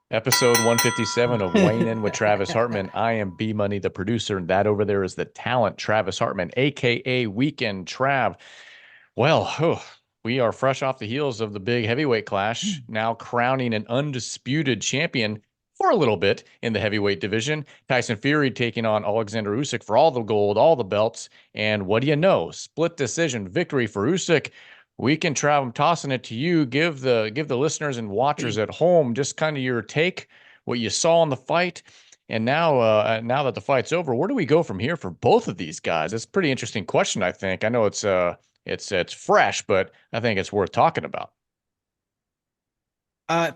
Episode 157 of Weighing In with Travis Hartman. I am B Money, the producer, and that over there is the talent, Travis Hartman, aka Weekend Trav. We are fresh off the heels of the big heavyweight clash, now crowning an undisputed champion for a little bit in the heavyweight division. Tyson Fury taking on Oleksandr Usyk for all the gold, all the belts, and what do you know? Split decision victory for Usyk. We can try. I'm tossing it to you. Give the listeners and watchers at home just kind of your take, what you saw in the fight, and now that the fight's over, where do we go from here for both of these guys? It's a pretty interesting question. I think I know it's fresh, but I think it's worth talking about.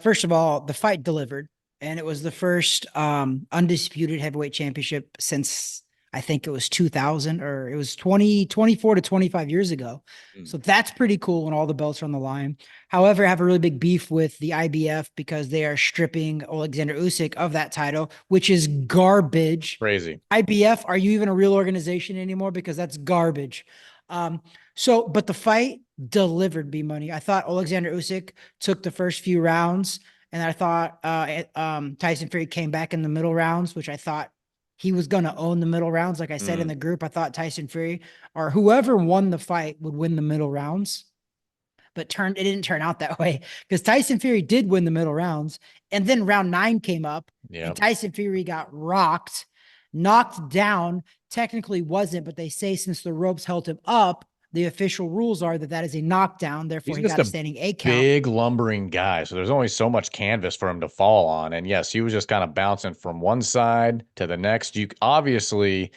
First of all, the fight delivered, and it was the first undisputed heavyweight championship since I think it was 2000, or it was 24 to 25 years ago. So that's pretty cool when all the belts are on the line. However, I have a really big beef with the IBF because they are stripping Oleksandr Usyk of that title, which is garbage. Crazy. IBF, are you even a real organization anymore? Because that's garbage. But the fight delivered B Money. I thought Oleksandr Usyk took the first few rounds, and I thought Tyson Fury came back in the middle rounds, which I thought he was going to own the middle rounds. Like I said in the group, I thought Tyson Fury or whoever won the fight would win the middle rounds, but it didn't turn out that way because Tyson Fury did win the middle rounds, and then round 9 came up, and Tyson Fury got rocked, knocked down. Technically wasn't, but they say since the ropes held him up, the official rules are that is a knockdown. Therefore, he got a standing 8 count. Big lumbering guy, so there's only so much canvas for him to fall on. And yes, he was just kind of bouncing from one side to the next. You obviously,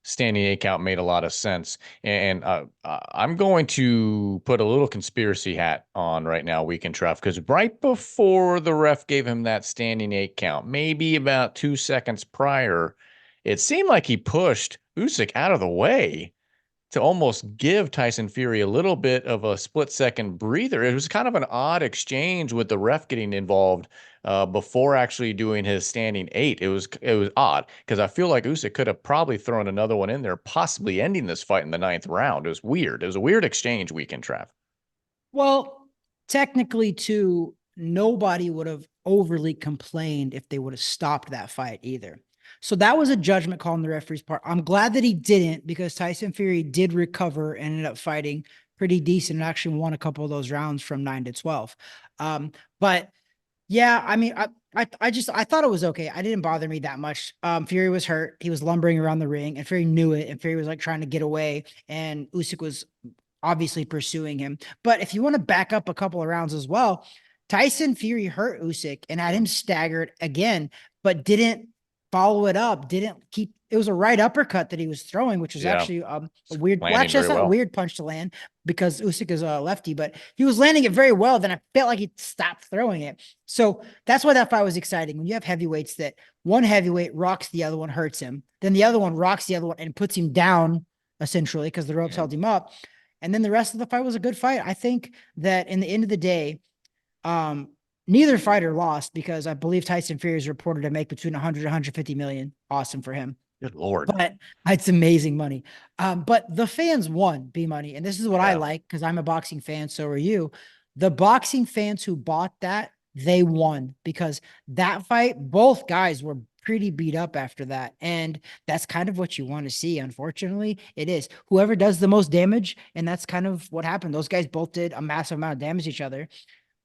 standing 8 count made a lot of sense. And I'm going to put a little conspiracy hat on right now, Weekend Trev, because right before the ref gave him that standing 8 count, maybe about 2 seconds prior, it seemed like he pushed Usyk out of the way to almost give Tyson Fury a little bit of a split-second breather. It was kind of an odd exchange with the ref getting involved before actually doing his standing 8. It was odd because I feel like Usyk could have probably thrown another one in there, possibly ending this fight in the 9th round. It was weird. It was a weird exchange, Weekend Trav. Well, technically, too, nobody would have overly complained if they would have stopped that fight either. So that was a judgment call on the referee's part. I'm glad that he didn't, because Tyson Fury did recover and ended up fighting pretty decent and actually won a couple of those rounds from 9 to 12. But yeah, I mean, I thought it was okay. I didn't bother me that much. Fury was hurt. He was lumbering around the ring, and Fury knew it. And Fury was like trying to get away, and Usyk was obviously pursuing him. But if you want to back up a couple of rounds as well, Tyson Fury hurt Usyk and had him staggered again, but didn't follow it up, didn't keep. It was a right uppercut that he was throwing, which was actually a weird, well, actually, that's not a weird punch to land because Usyk is a lefty, but he was landing it very well. Then I felt like he stopped throwing it. So that's why that fight was exciting. When you have heavyweights that one heavyweight rocks the other one, hurts him, then the other one rocks the other one and puts him down essentially because the ropes held him up. And then the rest of the fight was a good fight. I think that in the end of the day, neither fighter lost because I believe Tyson Fury is reported to make between 100 and 150 million. Awesome for him. Good Lord. But it's amazing money. But the fans won B Money. And this is what I like because I'm a boxing fan. So are you. The boxing fans who bought that, they won because that fight, both guys were pretty beat up after that. And that's kind of what you want to see. Unfortunately, it is whoever does the most damage. And that's kind of what happened. Those guys both did a massive amount of damage to each other.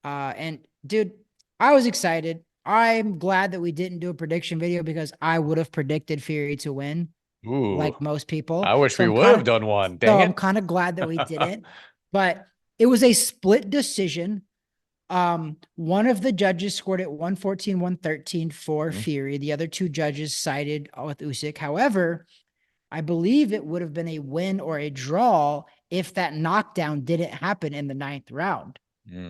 And dude, I was excited. I'm glad that we didn't do a prediction video because I would have predicted Fury to win. Ooh, like most people. I wish we would have done one. Dang it. I'm kind of glad that we didn't, but it was a split decision. One of the judges scored it 114, 113 for Fury. The other two judges sided with Usyk. However, I believe it would have been a win or a draw if that knockdown didn't happen in the 9th round.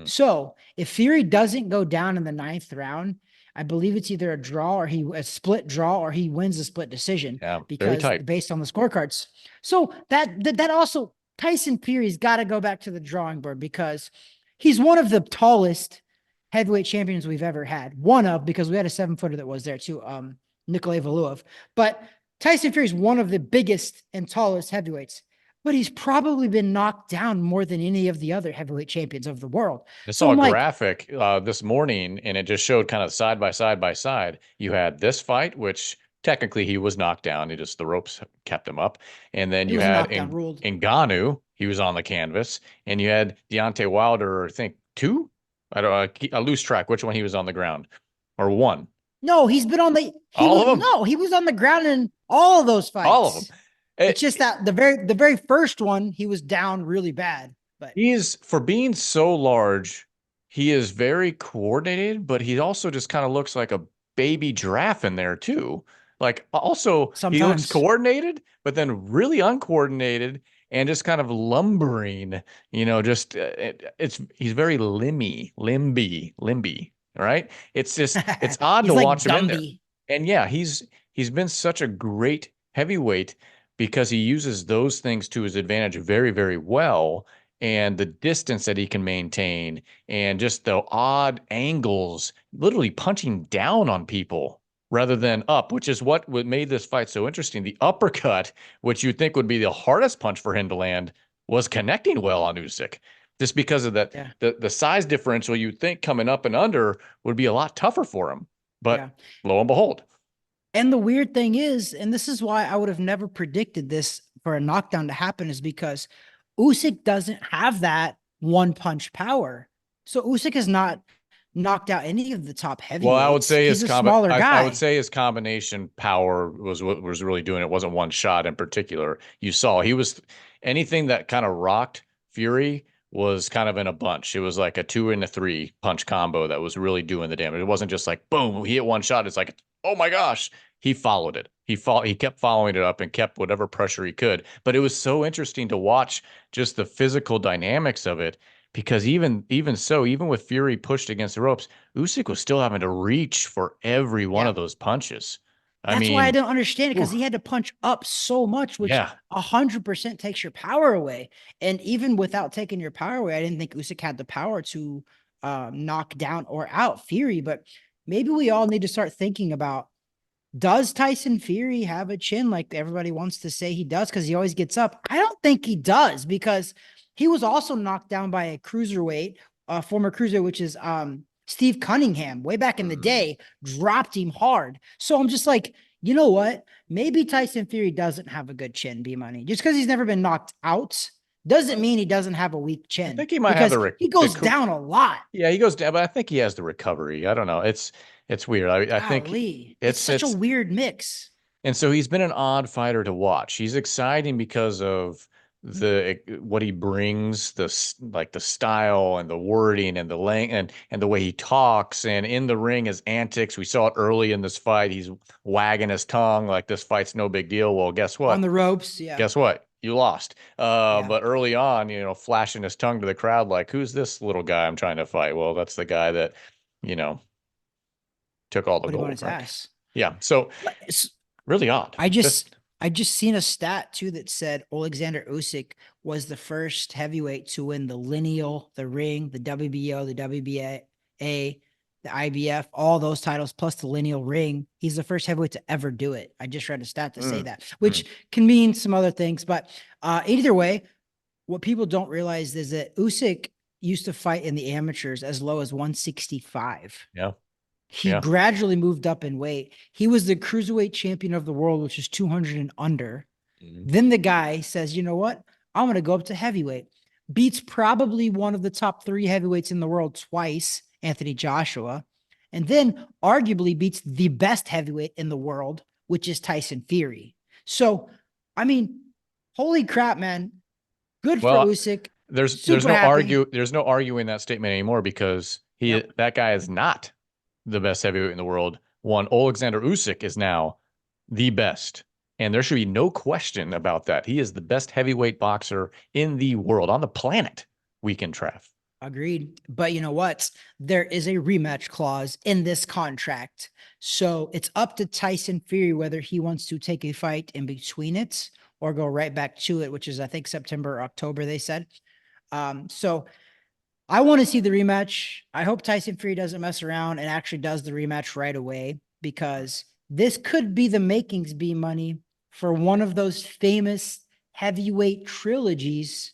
So if Fury doesn't go down in the 9th round, I believe it's either a split draw or he wins a split decision because based on the scorecards. So that also Tyson Fury's got to go back to the drawing board because he's one of the tallest heavyweight champions we've ever had. Because we had a 7-footer that was there too, Nikolay Valuev. But Tyson Fury is one of the biggest and tallest heavyweights. but he's probably been knocked down more than any of the other heavyweight champions of the world. I So saw a I'm like, graphic this morning, and it just showed kind of side by side by side. You had this fight, which technically he was knocked down. He just the ropes kept him up, and then it you was a had knockdown ruled. in Ngannou, he was on the canvas, and you had Deontay Wilder. I think two. I don't. I lose track which one he was on the ground, or one. No, he's been on the he All was of them. no, he was on the ground in all of those All of them. fights. It's just that the very first one he was down really bad. But He's for being so large, he is very coordinated, but he also just kind of looks like a baby giraffe in there too. Like also he looks sometimes coordinated, but then really uncoordinated and just kind of lumbering, just it's he's very limby, right? It's just it's odd he's to like watch him in there. Gumby. And yeah, he's been such a great heavyweight because he uses those things to his advantage very, very well, and the distance that he can maintain and just the odd angles, literally punching down on people rather than up, which is what made this fight so interesting. The uppercut, which you'd think would be the hardest punch for him to land, was connecting well on Usyk. Just because of that, Yeah. the size differential you'd think coming up and under would be a lot tougher for him. Yeah. But lo and behold, And the weird thing is, and this is why I would have never predicted this for a knockdown to happen, is because Usyk doesn't have that one punch power. So Usyk has not knocked out any of the top well, I would heavyweights. say He's a smaller I would guy. say his combination power was what was really doing it. It wasn't one shot in particular. You saw he was anything that kind of rocked Fury was kind of in a bunch. It was like a 2 and a 3 punch combo that was really doing the damage. It wasn't just like boom, he hit one shot. It's like, oh my gosh. He followed it. He kept following it up and kept whatever pressure he could. But it was so interesting to watch just the physical dynamics of it because even so, even with Fury pushed against the ropes, Usyk was still having to reach for every one Yeah. of those punches. I That's why I mean, don't understand it, whew, because he had to punch up so much, which yeah. 100% takes your power away. And even without taking your power away, I didn't think Usyk had the power to knock down or out Fury. But maybe we all need to start thinking about, does Tyson Fury have a chin like everybody wants to say he does because he always gets up? I don't think he does, because he was also knocked down by a cruiserweight, former cruiserweight, which is Steve Cunningham, way back in the day, dropped him hard. So I'm just like, you know what? Maybe Tyson Fury doesn't have a good chin, B Money. Just because he's never been knocked out doesn't mean he doesn't have a weak I chin, think he might have because he goes down a lot. yeah, he goes down, but I think he has the recovery. I don't know. It's weird. I think Golly, it's it's such a it's weird mix. and so he's been an odd fighter to watch. He's exciting because of the what he brings, like the style and the wording and the length and the way he talks and in the ring his antics. We saw it early in this fight. He's wagging his tongue like this fight's no big deal. Well, guess On what? the ropes. Yeah. Guess what? You lost. Yeah. But early on, flashing his tongue to the crowd like, who's this little guy I'm trying to fight? Well, that's the guy that, you know, took all the Put him on gold, his right? ass. Yeah. So But really odd. I Just just I just seen a stat too that said Oleksandr Usyk was the first heavyweight to win the lineal, the ring, the WBO, the WBA, the IBF, all those titles plus the lineal ring. He's the first heavyweight to ever do it. I just read a stat to say mm, that, which can mean some other things. But either way, what people don't realize is that Usyk used to fight in the amateurs as low as 165. yeah. He Yeah. gradually moved up in weight. He was the cruiserweight champion of the world, which is 200 and under. Mhm. Then the guy says, you know what? I'm going to go up to heavyweight. Beats probably one of the top 3 heavyweights in the world twice, Anthony Joshua. And then arguably beats the best heavyweight in the world, which is Tyson Fury. So, I mean, holy crap, man. Good for Well, Usyk. Super there's no arguing that statement anymore because Yep. that guy is not the best heavyweight in the world. One Oleksandr Usyk is now the best. And there should be no question about that. He is the best heavyweight boxer in the world, on the planet, Weekend Trav. Agreed. But you know what? There is a rematch clause in this contract. So it's up to Tyson Fury whether he wants to take a fight in between it or go right back to it, which is, I think, September or October, they said. So I want to see the rematch. I hope Tyson Fury doesn't mess around and actually does the rematch right away, because this could be the makings, B Money, for one of those famous heavyweight trilogies.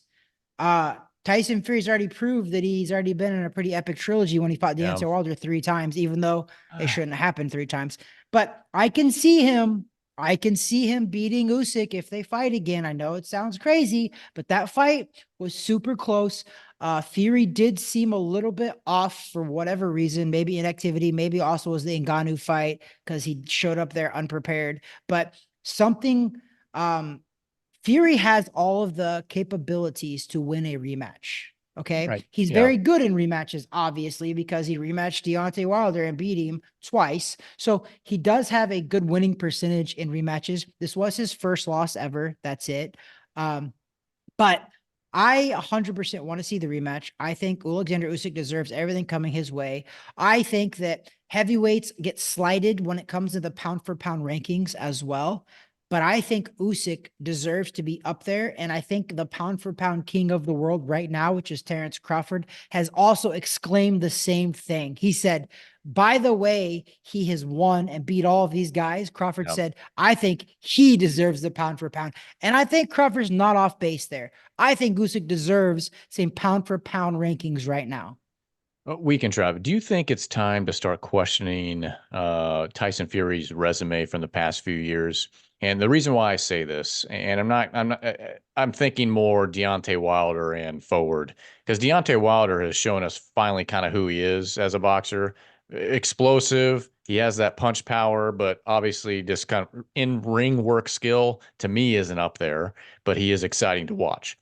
Tyson Fury's already proved that he's already been in a pretty epic trilogy when he fought Yeah. Deontay Wilder 3 times, even though it shouldn't have happened 3 times. But I can see him. I can see him beating Usyk if they fight again. I know it sounds crazy, but that fight was super close. Fury did seem a little bit off for whatever reason, maybe inactivity, maybe also was the Ngannou fight because he showed up there unprepared. But something Fury has all of the capabilities to win a rematch. Okay. Right. He's Yeah. very good in rematches, obviously, because he rematched Deontay Wilder and beat him twice. So he does have a good winning percentage in rematches. This was his first loss ever. That's it. But I 100% want to see the rematch. I think Oleksandr Usyk deserves everything coming his way. I think that heavyweights get slighted when it comes to the pound for pound rankings as well. But I think Usyk deserves to be up there. And I think the pound for pound king of the world right now, which is Terrence Crawford, has also exclaimed the same thing. He said, by the way, he has won and beat all of these guys. Crawford Yeah. said, I think he deserves the pound for pound. And I think Crawford's not off base there. I think Usyk deserves same pound for pound rankings right now. We can try. Do you think it's time to start questioning Tyson Fury's resume from the past few years? And the reason why I say this, and I'm thinking more Deontay Wilder and forward, because Deontay Wilder has shown us finally kind of who he is as a boxer. Explosive. He has that punch power, but obviously just kind of in ring work skill to me isn't up there, but he is exciting to watch.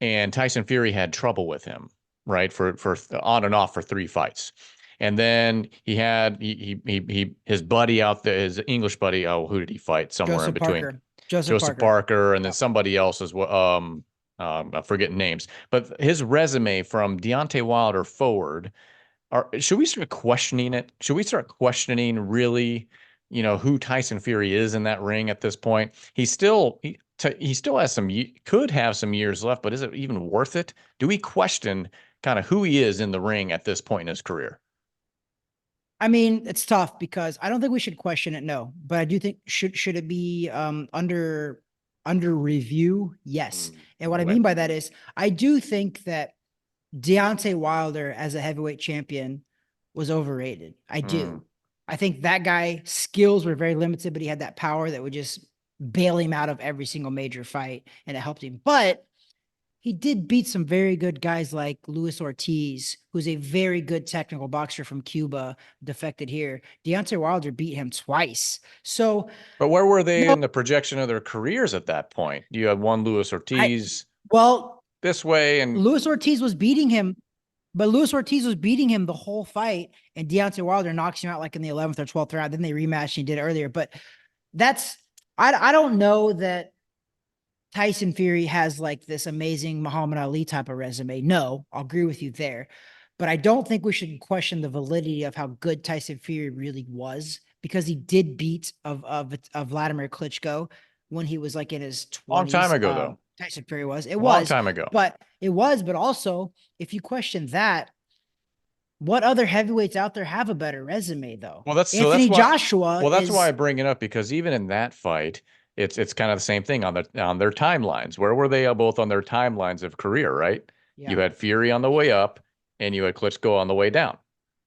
And Tyson Fury had trouble with him, right? For on and off for 3 fights. And then he had his buddy out there, his English buddy. Oh, who did he fight? Somewhere in Joseph between. Parker. Joseph Joseph Parker. Parker, and then Yep. somebody else as well. I'm forgetting names, but his resume from Deontay Wilder forward, should we start questioning it? Should we start questioning really, who Tyson Fury is in that ring at this point? He still has could have some years left, but is it even worth it? Do we question kind of who he is in the ring at this point in his career? I mean, it's tough because I don't think we should question it, no. But I do think should it be under review? Yes. And what I Okay. mean by that is I do think that Deontay Wilder as a heavyweight champion was overrated. I Mm. do. I think that guy skills were very limited, but he had that power that would just bail him out of every single major fight and it helped him. But he did beat some very good guys like Luis Ortiz, who's a very good technical boxer from Cuba, defected here. Deontay Wilder beat him twice. So, But where were they no, in the projection of their careers at that point? You had one Luis I, Ortiz well, this way, and Luis Ortiz was beating him, but Luis Ortiz was beating him the whole fight, and Deontay Wilder knocks him out like in the 11th or 12th round. Then they rematched and he did it earlier. But that's, I don't know that Tyson Fury has like this amazing Muhammad Ali type of resume. No, I'll agree with you there. But I don't think we should question the validity of how good Tyson Fury really was because he did beat of Vladimir Klitschko when he was like in his long time 20s. ago though, Tyson Fury was. a long time ago. But also, if you question that, what other heavyweights out there have a better resume though? Well, that's so that's Anthony why Joshua well, that's why I is, bring it up because even in that fight, it's kind of the same thing on their timelines. Where were they both on their timelines of career, right? You yeah. had Fury on the way up and you had Klitschko on the way down.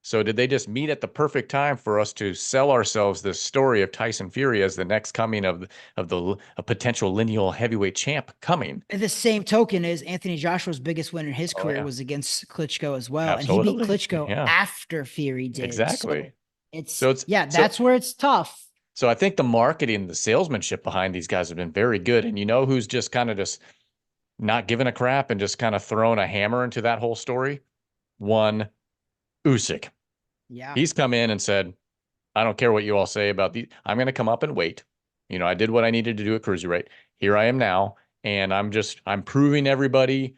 So did they just meet at the perfect time for us to sell ourselves this story of Tyson Fury as the next coming of a potential lineal heavyweight champ coming? At the same token, is Anthony Joshua's biggest win in his Oh career yeah, was against Klitschko as well, and he beat absolutely. Klitschko Yeah, after Fury did. So exactly. it's So it's yeah, so that's where it's tough. So I think the marketing, the salesmanship behind these guys have been very good. And you know who's just kind of just not giving a crap and just kind of throwing a hammer into that whole story? One, Usyk. Yeah, He's come in and said, I don't care what you all say about these. I'm going to come up and wait. I did what I needed to do at cruiserweight. Here I am now. And I'm proving everybody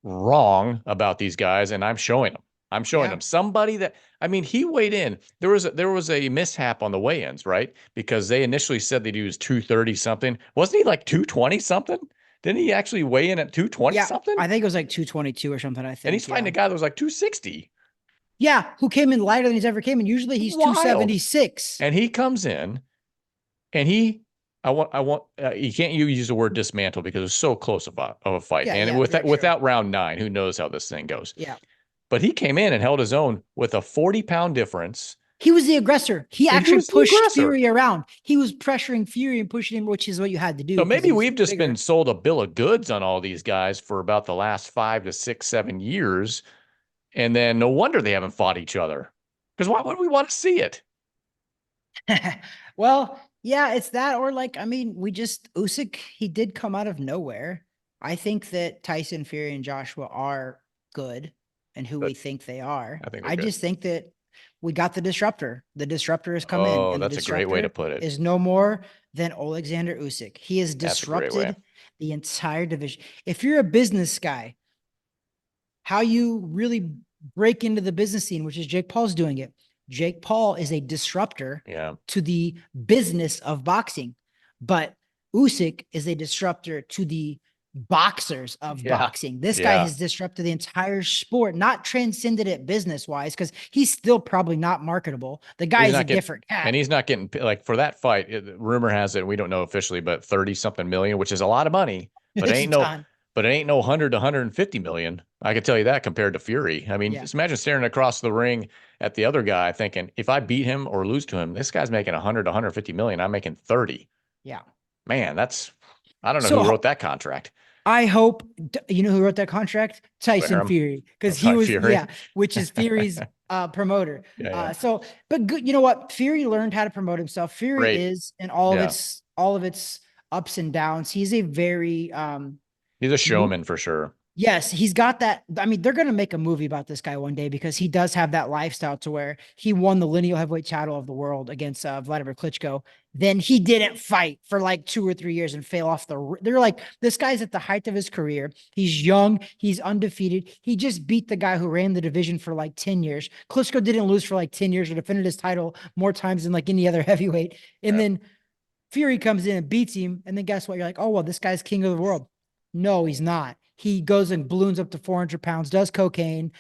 wrong about these guys, and I'm showing them. I'm showing yeah, them somebody that I mean, he weighed in. There was a mishap on the weigh-ins, right? Because they initially said that he was 230 something. Wasn't he like 220 something? Didn't he actually weigh in at 220 yeah. something? I think it was like 222 or something. I And he's think fighting yeah, a guy that was like 260. yeah. Who came in lighter than he's ever came in? Usually he's Wild. 276. And he comes in and he you can't use the word dismantle because it's so close of a fight. Yeah, And yeah, very true. without round 9, who knows how this thing goes. Yeah. But he came in and held his own with a 40-pound difference. He was the aggressor. He He actually was the pushed aggressor. Fury around. He was pressuring Fury and pushing him, which is what you had to do So because maybe he's we've just been bigger. sold a bill of goods on all these guys for about the last 5 to 6, 7 years. And then no wonder they haven't fought each other. Because why would we want to see it? Well, yeah, it's that. Or like, I mean, Usyk, he did come out of nowhere. I think that Tyson, Fury, and Joshua are good and who But we think they are. I think they're I good. just think that we got the disruptor. The disruptor has come in, Oh, and the that's a great way to disruptor put it. is no more than Oleksandr Usyk. He has That's a great way. disrupted the entire division. If you're a business guy, how you really break into the business scene, which is Jake Paul's doing it. Jake Paul is a disruptor Yeah. to the business of boxing, but Usyk is a disruptor to the boxers of Yeah. boxing. This guy Yeah. has disrupted the entire sport, not transcended it business wise, because he's still probably not marketable. The guy He's is a not getting, different cat. and he's not getting like for that fight. Rumor has it, we don't know officially, but 30 something million, which is a lot of money, but it It's ain't no, done. but it ain't no 100 to 150 million. I can tell you that compared to Fury. I mean, Yeah. just imagine staring across the ring at the other guy thinking, if I beat him or lose to him, this guy's making 100 to 150 million. I'm making 30. Yeah. Man, I don't know who So wrote that contract. I hope you know who wrote that contract? Tyson Graham, Fury, oh, because he Ty was Fury. which is Fury's promoter. Yeah, yeah. So, but good, you know what? Fury learned how to promote himself. Fury Great. is in Yeah. all of its ups and downs. He's a very He's a showman for sure. yes, he's got that. I mean, they're going to make a movie about this guy one day because he does have that lifestyle to where he won the lineal heavyweight title of the world against Vladimir Klitschko. Then he didn't fight for like 2 or 3 years and fail off the. They're like, this guy's at the height of his career. He's young. He's undefeated. He just beat the guy who ran the division for like 10 years. Klitschko didn't lose for like 10 years or defended his title more times than like any other heavyweight. And Yeah. then Fury comes in and beats him. And then guess what? You're like, oh, well, this guy's king of the world. No, he's not. He goes and balloons up to 400 pounds, does cocaine,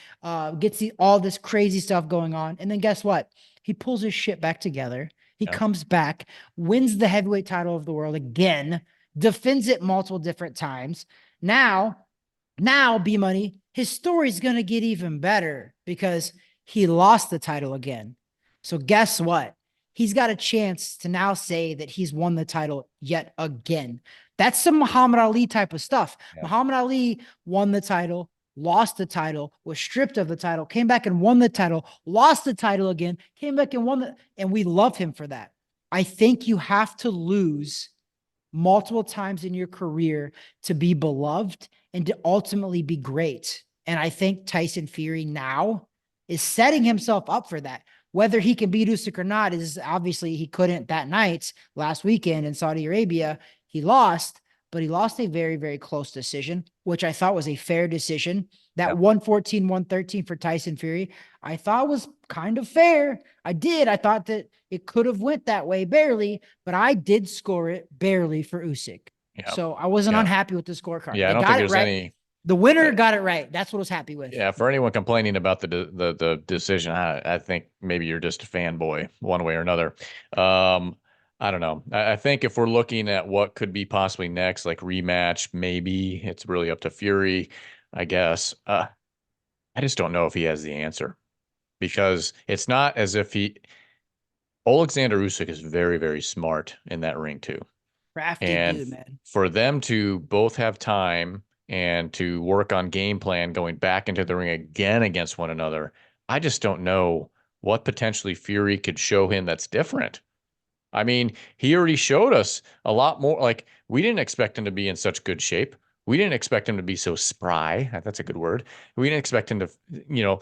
gets all this crazy stuff going on. And then guess what? He pulls his shit back together. He Yeah. comes back, wins the heavyweight title of the world again, defends it multiple different times. Now, B Money, his story's going to get even better because he lost the title again. So guess what? He's got a chance to now say that he's won the title yet again. That's some Muhammad Ali type of stuff. Yeah. Muhammad Ali won the title, lost the title, was stripped of the title, came back and won the title, lost the title again, came back and won and we love him for that. I think you have to lose multiple times in your career to be beloved and to ultimately be great. And I think Tyson Fury now is setting himself up for that. Whether he can beat Usyk or not is obviously he couldn't that night last weekend in Saudi Arabia. He lost, but he lost a very, very close decision, which I thought was a fair decision. That Yeah. 114, 113 for Tyson Fury, I thought was kind of fair. I did. I thought that it could have went that way barely, but I did score it barely for Usyk. Yeah. So I wasn't Yeah. unhappy with the scorecard. Yeah. I They don't think got it there's right. any. The winner got it right. That's what I was happy with. Yeah, for anyone complaining about the decision, I think maybe you're just a fanboy one way or another. I don't know. I think if we're looking at what could be possibly next, like rematch, maybe it's really up to Fury, I guess. I just don't know if he has the answer because it's not as if Oleksandr Usyk is very, very smart in that ring too. Crafty And dude, man. for them to both have time and to work on game plan going back into the ring again against one another, I just don't know what potentially Fury could show him that's different. I mean, he already showed us a lot more. Like, we didn't expect him to be in such good shape. We didn't expect him to be so spry. That's a good word. We didn't expect him to, you know,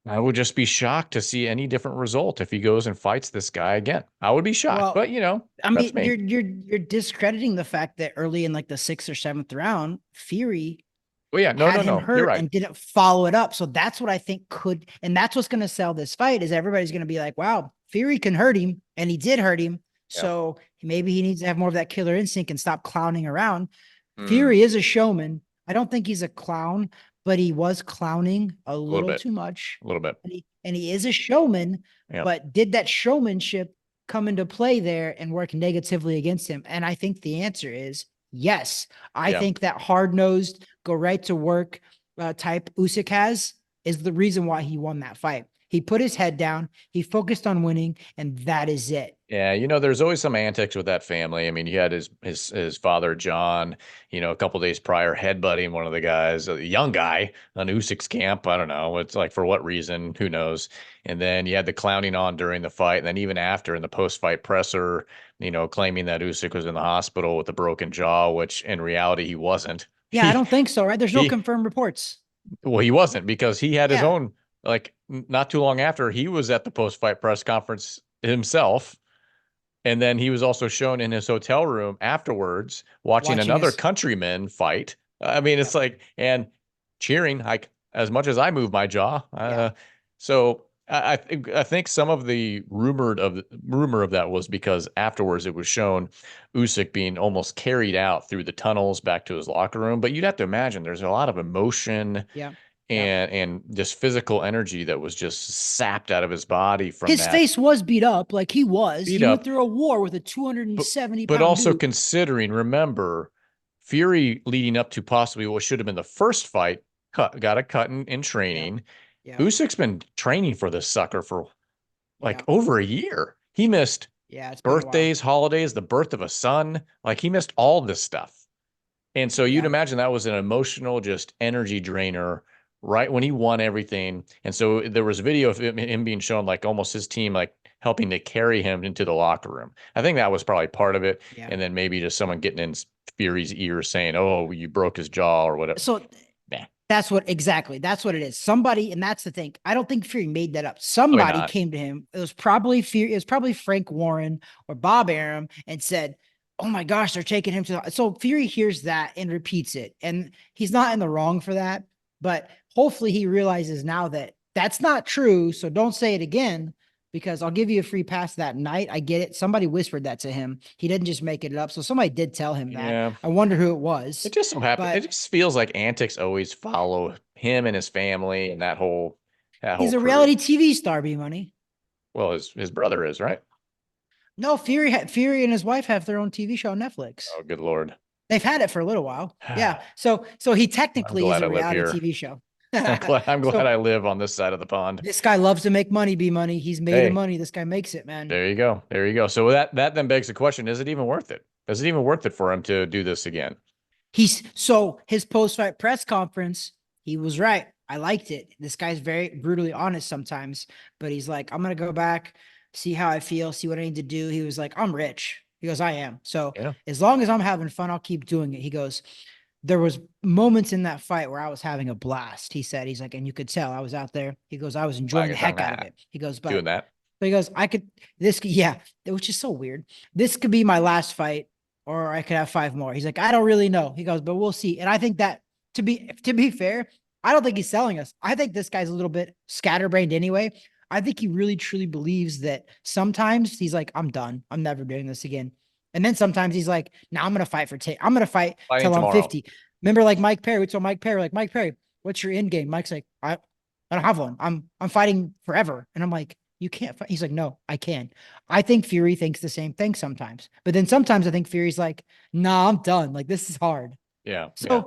I would just be shocked to see any different result if he goes and fights this guy again. I would be shocked, Well, but I that's mean, me. you're discrediting the fact that early in like the 6th or 7th round, Fury Well, yeah, no, had no, him no. You're hurt right. and didn't follow it up. So that's what I think could, and that's what's going to sell this fight is everybody's going to be like, wow, Fury can hurt him. And he did hurt him. Yeah. So maybe he needs to have more of that killer instinct and stop clowning around. Mm, Fury is a showman. I don't think he's a clown, but he was clowning a a little little bit, too much. a little bit. And he is a showman, Yeah. but did that showmanship come into play there and work negatively against him? And I think the answer is yes. I Yeah. think that hard-nosed, go right to work type Usyk has is the reason why he won that fight. He put his head down, he focused on winning, and that is it. Yeah, there's always some antics with that family. I mean, you had his father John, a couple days prior headbutting one of the guys, a young guy on Usyk's camp. I don't know. It's like for what reason, who knows? And then you had the clowning on during the fight, and then even after in the post-fight presser, claiming that Usyk was in the hospital with a broken jaw, which in reality he wasn't. Yeah, I He don't think so, right? There's no he confirmed reports. well, he wasn't because he had his Yeah, own like not too long after he was at the post-fight press conference himself. And then he was also shown in his hotel room afterwards watching watching another us. countryman fight. I mean, Yeah, it's like, and cheering like as much as I move my jaw. yeah, So I think some of the rumor of that was because afterwards it was shown Usyk being almost carried out through the tunnels back to his locker room. But you'd have to imagine there's a lot of emotion yeah, yeah. and just physical energy that was just sapped out of his body from His that face was beat up, like he was. beat He went up. through a war with a 270 but but pound also dude. considering, remember, Fury leading up to possibly what should have been the first fight, got a cut in Yeah, training. yeah, Usyk's been training for this sucker for like yeah, over a year. He missed yeah. It's been a while. birthdays, holidays, the birth of a son. Like he missed all this stuff. And so you'd Yeah, imagine that was an emotional, just energy drainer right when he won everything. And so there was video of him being shown like almost his team like helping to carry him into the locker room. I think that was probably part of it. yeah. And then maybe just someone getting in Fury's ear saying, "Oh, you broke his jaw" or whatever. So Nah, that's what exactly. That's what it is. Somebody, and that's the thing. I don't think Fury made that up. probably Somebody not. came to him. It was probably Fury. It was probably Frank Warren or Bob Arum, and said, "Oh my gosh, they're taking him to." So Fury hears that and repeats it, and he's not in the wrong for that. But hopefully, he realizes now that that's not true. So don't say it again, because I'll give you a free pass that night. I get it. Somebody whispered that to him. He didn't just make it up. So somebody did tell him that. Yeah. I wonder who it It was, just so happened. It but just feels like antics always follow him and his family and that whole he's a crew. reality TV star, B Money. Well, his brother is, right? No, Fury and his wife have their own TV show on Netflix. Oh, good Lord. They've had it for a little while. Yeah. So he I'm technically is glad a I live reality here. TV show. I'm glad So I live on this side of the pond. this guy loves to make money, B Money. He's made of Hey, money. This guy makes it, man. there you go. There you go. So that then begs the question, is it even worth it? Is it even worth it for him to do this again? So his post-fight press conference, he was right. I liked it. This guy's very brutally honest sometimes, but he's like, I'm gonna go back, see how I feel, see what I need to do. He was like, I'm rich. He goes, I am. So Yeah. as long as I'm having fun, I'll keep doing it. He goes, there was moments in that fight where I was having a blast. He said, he's like, and you could tell I was out there. He goes, I was enjoying the heck out of it. He goes, Doing but that. he goes, yeah, which is so weird. This could be my last fight, or I could have five more. He's like, I don't really know. He goes, but we'll see. And I think that to be fair, I don't think he's selling us. I think this guy's a little bit scatterbrained anyway. I think he really truly believes that sometimes he's like, I'm done. I'm never doing this again. And then sometimes he's like, now I'm gonna fight I'm gonna fight Fighting till I'm tomorrow. 50. Remember, like Mike Perry, we told Mike Perry, like, Mike Perry, what's your end game? Mike's like, I don't have one. I'm fighting forever. And I'm like, you can't fight. He's like, no, I can. I think Fury thinks the same thing sometimes. But then sometimes I think Fury's like, nah, I'm done. Like, this is hard. Yeah. Yeah.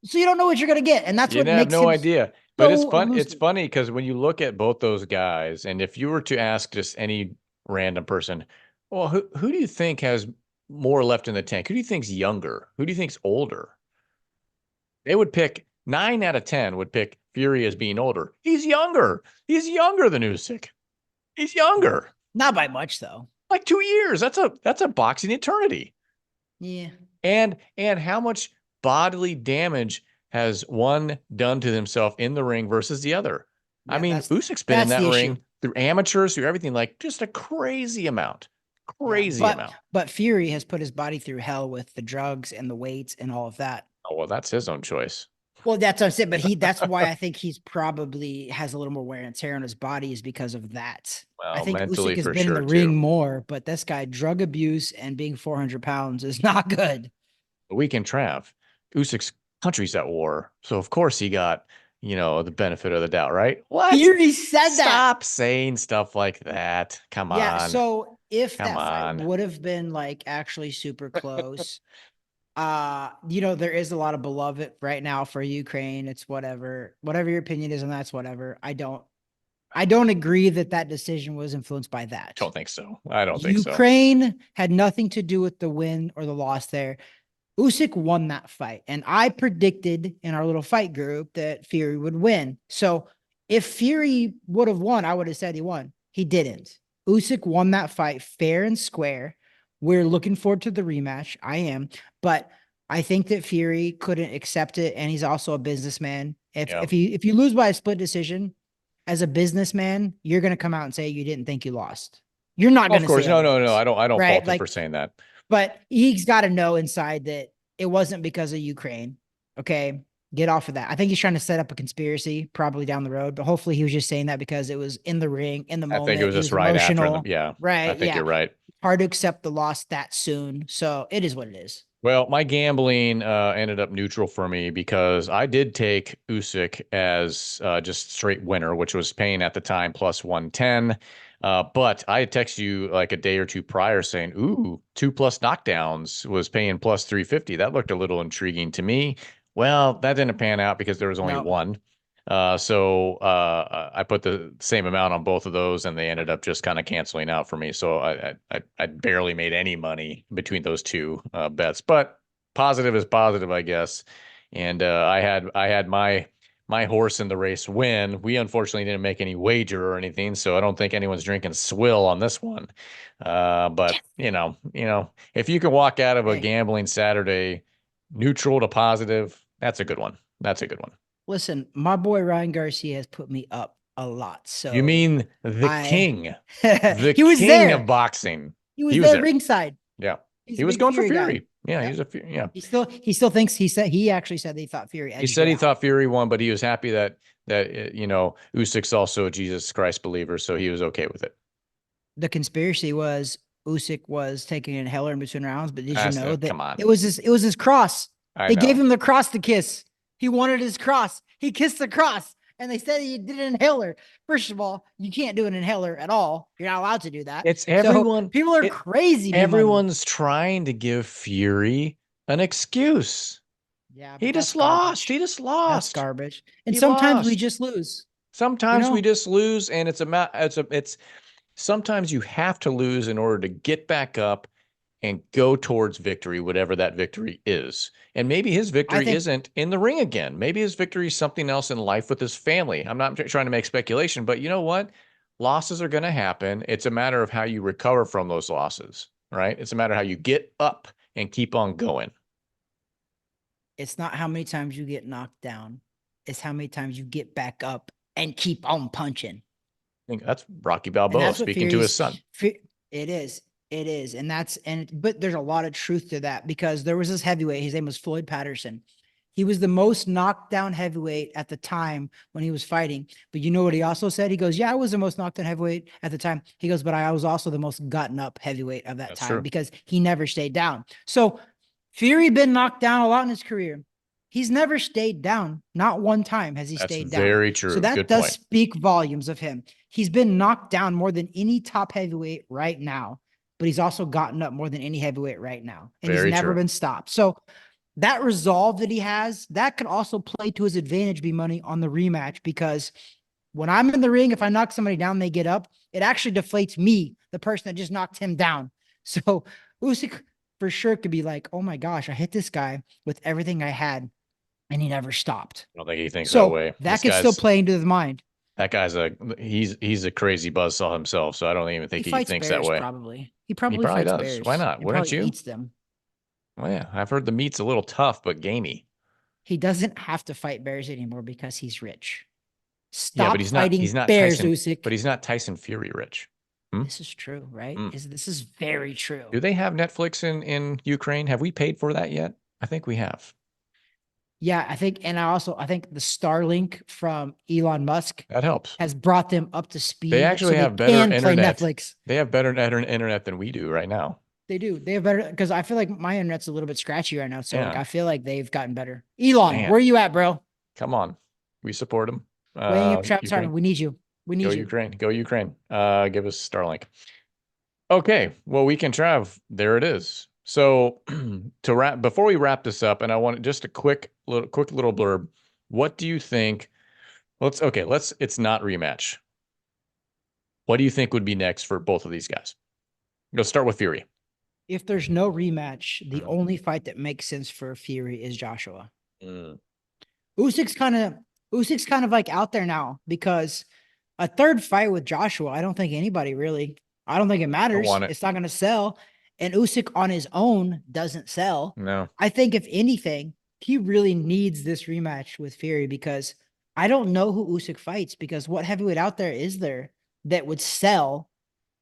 So you don't know what you're gonna get. And that's You what have makes no him idea. But it's so fun. It's elusive. funny because when you look at both those guys, and if you were to ask just any random person, well, who do you think has more left in the tank? Who do you think's younger? Who do you think's older? They would pick 9 out of 10 would pick Fury as being older. He's younger. He's younger than Usyk. He's Yeah. younger. Not by much though. Like 2 years. That's a boxing eternity. Yeah. And how much bodily damage has one done to himself in the ring versus the other? I Yeah. mean, Usyk's been in That's that the issue. ring through amateurs, through everything, like just a crazy amount. Yeah. Crazy But amount. but Fury has put his body through hell with the drugs and the weights and all of that. Oh, well, that's his own choice. Well, that's what I'm saying. But that's why I think he's probably has a little more wear and tear on his body is because of that. I Well, think mentally Usyk has for been in sure the ring too. more, but this guy, drug abuse and being 400 pounds is not good. The weekend Trav, Usyk's country's at war. So of course he got the benefit of the doubt, right? What? Fury said that. Stop saying stuff like that. Come Yeah. on. So if Come that fight on. would have been like actually super close, there is a lot of beloved right now for Ukraine. It's whatever your opinion is, and that's whatever. I don't agree that that decision was influenced by that. Don't think so. I don't think so. Ukraine had nothing to do with the win or the loss there. Usyk won that fight. And I predicted in our little fight group that Fury would win. So if Fury would have won, I would have said he won. He didn't. Usyk won that fight fair and square. We're looking forward to the rematch. I am. But I think that Fury couldn't accept it. And he's also a businessman. If Yeah. if you lose by a split decision, as a businessman, you're gonna come out and say you didn't think you lost. You're not Of gonna course. say No, no, no. otherwise, I don't right? fault him for Like, saying that. but he's got to know inside that it wasn't because of Ukraine. Okay. Get off of that. I think he's trying to set up a conspiracy probably down the road, but hopefully he was just saying that because it was in the ring, in the I think it moment. was He just was right after the, emotional. yeah, I Right. think Yeah. you're right. Hard to accept the loss that soon. So it is what it is. Well, my gambling ended up neutral for me because I did take Usyk as just straight winner, which was paying at the time plus 110. But I had texted you like a day or two prior saying, ooh, 2+ knockdowns was paying plus 350. That looked a little intriguing to me. Well, that didn't pan out because there was only No, one. So I put the same amount on both of those, and they ended up just kind of canceling out for me. So I barely made any money between those two bets, but positive is positive, I guess. And I had my horse in the race win. We unfortunately didn't make any wager or anything, so I don't think anyone's drinking swill on this one. But if you can walk out of a hey, gambling Saturday neutral to positive, that's a good one. That's a good one. listen, my boy Ryan Garcia has put me up a lot. You So mean the I, king, the he was king of there. boxing? He was He was there there. ringside. Yeah. He's He a was big going for Fury guy. Fury. Yeah, Yep. yeah. He still thinks he actually said they thought Fury He edged said it he out. thought Fury won, but he was happy that Usyk's also a Jesus Christ believer, so he was okay with it. The conspiracy was Usyk was taking an inhaler in between rounds, but did you know that Come on. it was his cross? I They gave know. him the cross to kiss. He wanted his cross. He kissed the cross, and they said he did an inhaler. First of all, you can't do an inhaler at all. You're not allowed to do that. It's So everyone. people are It crazy. Be money. everyone's trying to give Fury an excuse. Yeah, He but that's just lost. garbage. He just That's lost. garbage. And He sometimes we lost. just lose. You Sometimes we know, just lose, and it's sometimes you have to lose in order to get back up and go towards victory, whatever that victory is. And maybe his I victory think isn't in the ring again. Maybe his victory is something else in life with his family. I'm not trying to make speculation, but you know what? Losses are going to happen. It's a matter of how you recover from those losses, right? It's a matter of how you get up and keep on going. it's not how many times you get knocked down, it's how many times you get back up and keep on punching. I think that's Rocky And Balboa that's what speaking to his Fury's son. it is. It is. But there's a lot of truth to that because there was this heavyweight, his name was Floyd Patterson. He was the most knocked down heavyweight at the time when he was fighting. But you know what he also said? He goes, yeah, I was the most knocked down heavyweight at the time. He goes, but I was also the most gotten up heavyweight of that That's time true. because he never stayed down. So Fury been knocked down a lot in his career. He's never stayed down. Not one time has he That's stayed down. very So true. that Good does point. speak volumes of him. He's been knocked down more than any top heavyweight right now, but he's also gotten up more than any heavyweight right now. And he's Very never true. been stopped. So that resolve that he has, that could also play to his advantage, be money on the rematch, because when I'm in the ring, if I knock somebody down, they get up, it actually deflates me, the person that just knocked him down. So Usyk for sure could be like, oh my gosh, I hit this guy with everything I had and he never stopped. I don't think he thinks that So way. that could still play into the mind. That guy's he's a crazy buzzsaw himself, so I don't even He think he fights thinks that bears way. probably. He He probably probably fights does. Why bears not? and Wouldn't probably you? eats them. Well, yeah, I've heard the meat's a little tough but gamey. He doesn't have to fight bears anymore because he's rich. Yeah, but Stop fighting he's not bears, Tyson, Usyk. but he's not Tyson Fury rich. Hmm? This is true, right? Hmm. This is very true. Do they have Netflix in Ukraine? Have we paid for that yet? I think we have. Yeah, I think the Starlink from Elon Musk That helps. has brought them up to They speed so actually they have better can play internet. Netflix. They have better internet than we do right now. They do. They have better because I feel like my internet's a little bit scratchy right now. So like Yeah, I feel like they've gotten better. Elon, man, where are you at, bro? come on. We support him. Weighing in Travis Ukraine, Hartman, we need you. We go need you. Ukraine, go Ukraine. Give us Starlink. Okay, well, Weekend Trav, there it is. So to wrap, before we wrap this up, and I want just a quick little blurb. What do you think? It's not rematch. What do you think would be next for both of these guys? Let's start with Fury. If there's no rematch, the Mm. only fight that makes sense for Fury is Joshua. Mm. Usyk's kind of Usyk's kind of like out there now because a third fight with Joshua, I don't think anybody really. I don't think it Don't matters. want it. It's not going to sell, and Usyk on his own doesn't sell. No. I think if anything, he really needs this rematch with Fury because I don't know who Usyk fights because what heavyweight out there is there that would sell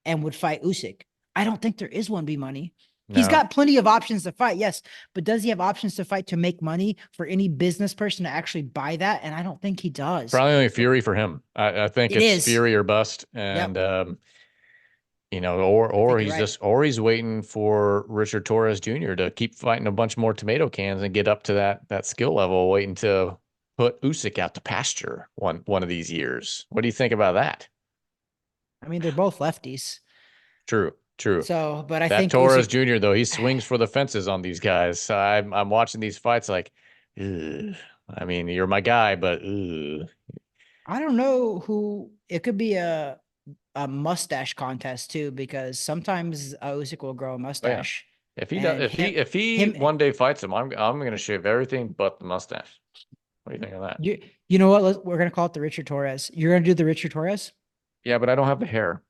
and would fight Usyk? I don't think there is one, B Money. He's No. got plenty of options to fight, yes, but does he have options to fight to make money for any business person to actually buy that? And I don't think he does. Probably only So Fury for him. I think it it's is. Fury or bust, Yep. and or I think you're he's right. just or he's waiting for Richard Torres Jr. to keep fighting a bunch more tomato cans and get up to that skill level, waiting to put Usyk out to pasture one of these years. What do you think about that? I mean, they're both lefties. True, true. So, but I That think Torres Usyk, Jr. though, he swings for the fences on these guys. So I'm watching these fights like, ugh. I mean, you're my guy, but ugh. I don't know who it could be a mustache contest too, because sometimes Usyk will grow a Oh yeah. mustache If he does, and if he him, one day fights him, I'm gonna shave everything but the mustache. What do you think of that? you know what? We're going to call it the Richard Torres. You're going to do the Richard Torres? Yeah, but I don't have the hair.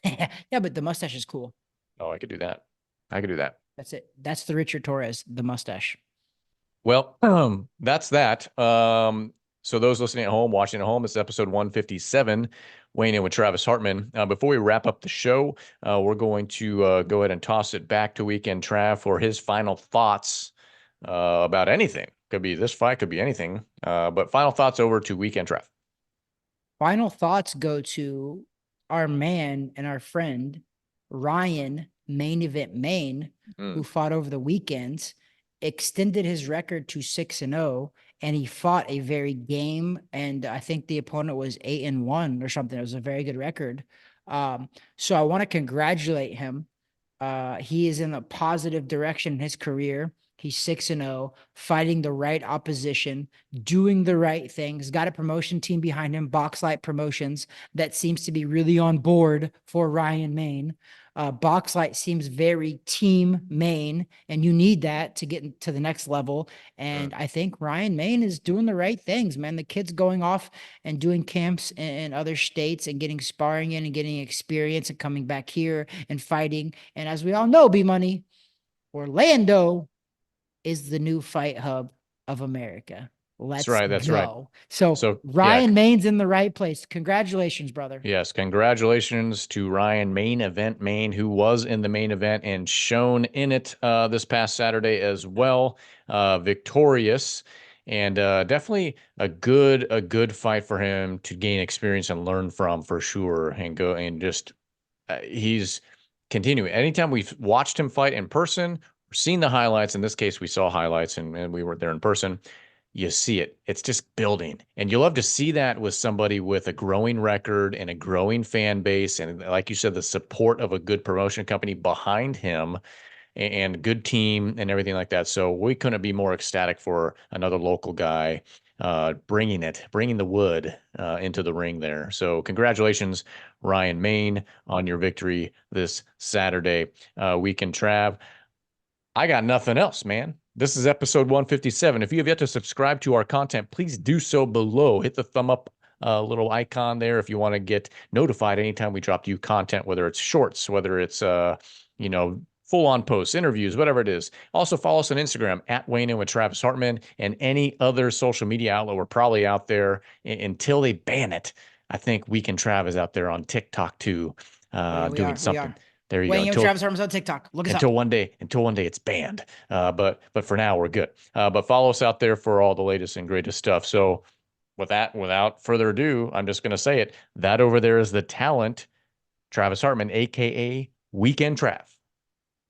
Yeah, but the mustache is cool. Oh, I could do that. I could do that. That's it. That's the Richard Torres, the mustache. Well, that's that. So those listening at home, watching at home, this is episode 157, weighing in with Travis Hartman. Before we wrap up the show, we're going to go ahead and toss it back to Weekend Trav for his final thoughts about anything. Could be this fight, could be anything. But final thoughts over to Weekend Trav. Final thoughts go to our man and our friend, Ryan, main event Maine, who Mm. fought over the weekend, extended his record to 6-0, and he fought a very game. And I think the opponent was 8-1 or something. It was a very good record. So I want to congratulate him. He is in a positive direction in his career. He's 6-0, fighting the right opposition, doing the right things, got a promotion team behind him, Boxlight Promotions, that seems to be really on board for Ryan Maine. Boxlight seems very team Maine, and you need that to get to the next level. And Mm. I think Ryan Maine is doing the right things, man. The kid's going off and doing camps in other states and getting sparring in and getting experience and coming back here and fighting. And as we all know, B Money, Orlando is the new fight hub of America. That's Let's right. That's right. go. So So yeah, Ryan Maine's in the right place. Congratulations, brother. yes, congratulations to Ryan, main event Maine, who was in the main event and shown in it this past Saturday as well, victorious, and definitely a good fight for him to gain experience and learn from for sure, and go and just he's continuing. Anytime we've watched him fight in person, seen the highlights. In this case, we saw highlights and we were there in person. You see it. It's just building. And you love to see that with somebody with a growing record and a growing fan base. And like you said, the support of a good promotion company behind him and good team and everything like that. So we couldn't be more ecstatic for another local guy bringing the wood into the ring there. So congratulations, Ryan Maine, on your victory this Saturday. Weekend Trav. I got nothing else, man. This is episode 157. If you have yet to subscribe to our content, please do so below. Hit the thumb up little icon there if you want to get notified anytime we drop new content, whether it's shorts, whether it's full on posts, interviews, whatever it is. Also follow us on Instagram at Wayne and with Travis Hartman and any other social media outlet. We're probably out there until they ban it. I think Weekend Trav is out there on TikTok too, Oh yeah, we doing are. We something. are. There you go. Weighing in with Travis Harmon's on TikTok. Look us up. Until one day it's banned. But for now we're good. But follow us out there for all the latest and greatest stuff. So without further ado, I'm just gonna say it. That over there is the talent, Travis Hartman, aka Weekend Trav.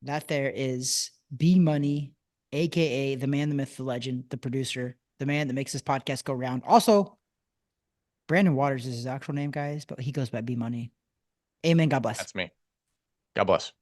That there is B Money, aka the man, the myth, the legend, the producer, the man that makes this podcast go round. Also, Brandon Waters is his actual name, guys, but he goes by B Money. Amen. God bless. That's me. God bless.